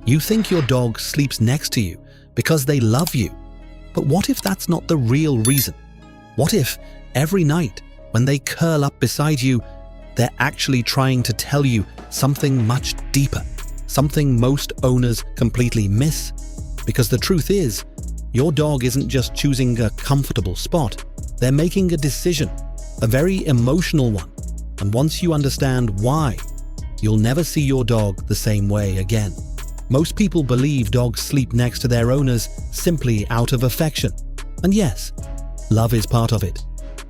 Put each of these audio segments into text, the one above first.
You think your dog sleeps next to you because they love you. But what if that's not the real reason? What if every night when they curl up beside you, they're actually trying to tell you something much deeper, something most owners completely miss? Because the truth is, your dog isn't just choosing a comfortable spot. They're making a decision, a very emotional one. And once you understand why, you'll never see your dog the same way again. Most people believe dogs sleep next to their owners simply out of affection. And yes, love is part of it.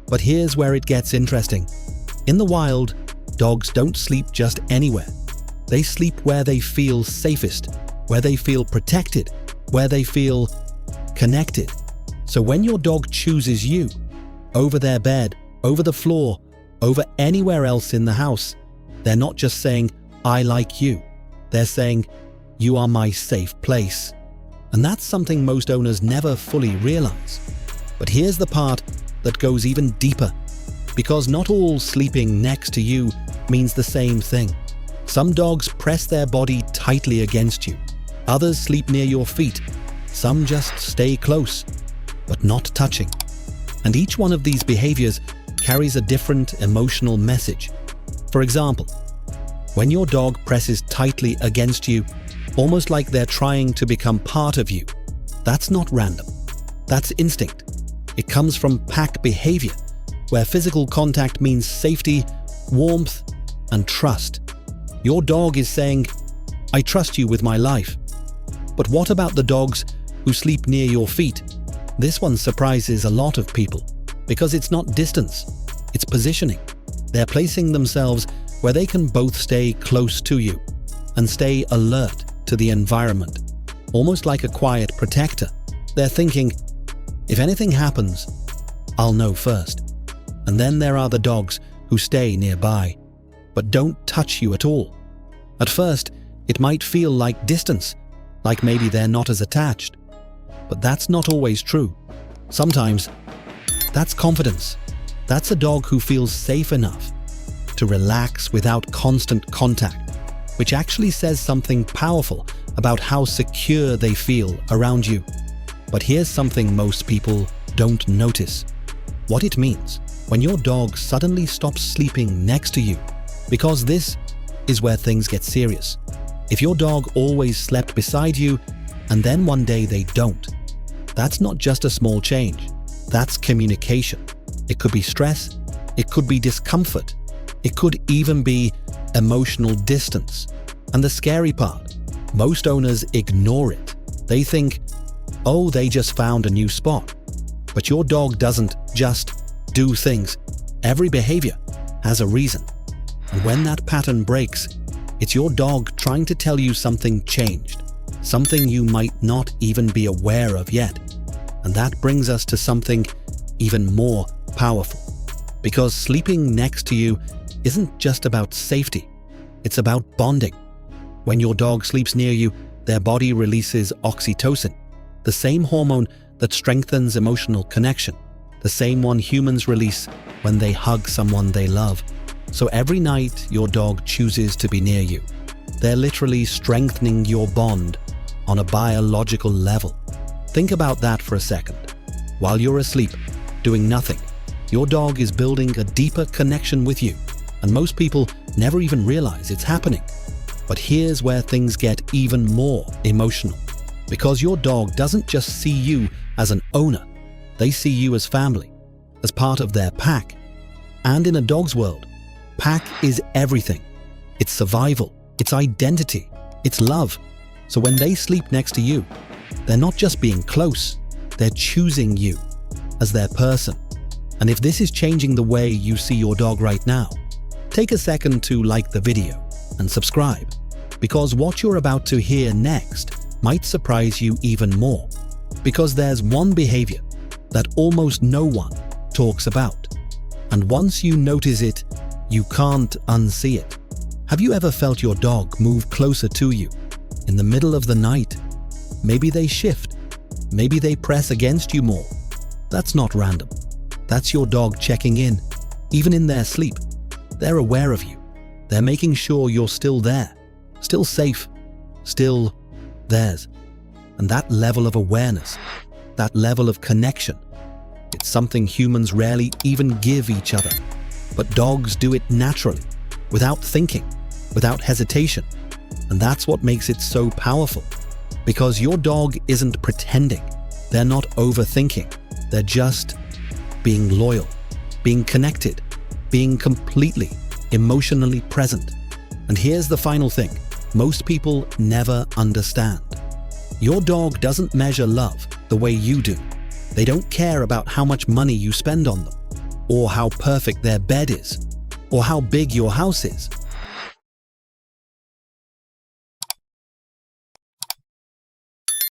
But here's where it gets interesting. In the wild, dogs don't sleep just anywhere. They sleep where they feel safest, where they feel protected, where they feel connected. So when your dog chooses you, over their bed, over the floor, over anywhere else in the house, they're not just saying, "I like you." They're saying, "You are my safe place." And that's something most owners never fully realize. But here's the part that goes even deeper. Because not all sleeping next to you means the same thing. Some dogs press their body tightly against you. Others sleep near your feet. Some just stay close, but not touching. And each one of these behaviors carries a different emotional message. For example, when your dog presses tightly against you, almost like they're trying to become part of you, that's not random. That's instinct. It comes from pack behavior, where physical contact means safety, warmth, and trust. Your dog is saying, "I trust you with my life." But what about the dogs who sleep near your feet? This one surprises a lot of people, because it's not distance, it's positioning. They're placing themselves where they can both stay close to you and stay alert to the environment, almost like a quiet protector. They're thinking, if anything happens, I'll know first. And then there are the dogs who stay nearby, but don't touch you at all. At first, it might feel like distance, like maybe they're not as attached. But that's not always true. Sometimes, that's confidence. That's a dog who feels safe enough to relax without constant contact, which actually says something powerful about how secure they feel around you. But here's something most people don't notice. What it means when your dog suddenly stops sleeping next to you. Because this is where things get serious. If your dog always slept beside you and then one day they don't, that's not just a small change. That's communication. It could be stress, it could be discomfort, it could even be emotional distance. And the scary part, most owners ignore it. They think, oh, they just found a new spot. But your dog doesn't just do things. Every behavior has a reason. And when that pattern breaks, it's your dog trying to tell you something changed, something you might not even be aware of yet. And that brings us to something even more powerful. Because sleeping next to you isn't just about safety, it's about bonding. When your dog sleeps near you, their body releases oxytocin, the same hormone that strengthens emotional connection, the same one humans release when they hug someone they love. So every night your dog chooses to be near you, they're literally strengthening your bond on a biological level. Think about that for a second. While you're asleep, doing nothing, your dog is building a deeper connection with you, and most people never even realize it's happening. But here's where things get even more emotional. Because your dog doesn't just see you as an owner, they see you as family, as part of their pack. And in a dog's world, pack is everything. It's survival, it's identity, it's love. So when they sleep next to you, they're not just being close, they're choosing you as their person. And if this is changing the way you see your dog right now, take a second to like the video and subscribe, because what you're about to hear next might surprise you even more. Because there's one behavior that almost no one talks about. And once you notice it, you can't unsee it. Have you ever felt your dog move closer to you in the middle of the night? Maybe they shift. Maybe they press against you more. That's not random. That's your dog checking in. Even in their sleep, they're aware of you. They're making sure you're still there, still safe, still theirs. And that level of awareness, that level of connection, it's something humans rarely even give each other. But dogs do it naturally, without thinking, without hesitation. And that's what makes it so powerful. Because your dog isn't pretending. They're not overthinking. They're just being loyal, being connected, being completely emotionally present. And here's the final thing most people never understand. Your dog doesn't measure love the way you do. They don't care about how much money you spend on them, or how perfect their bed is, or how big your house is.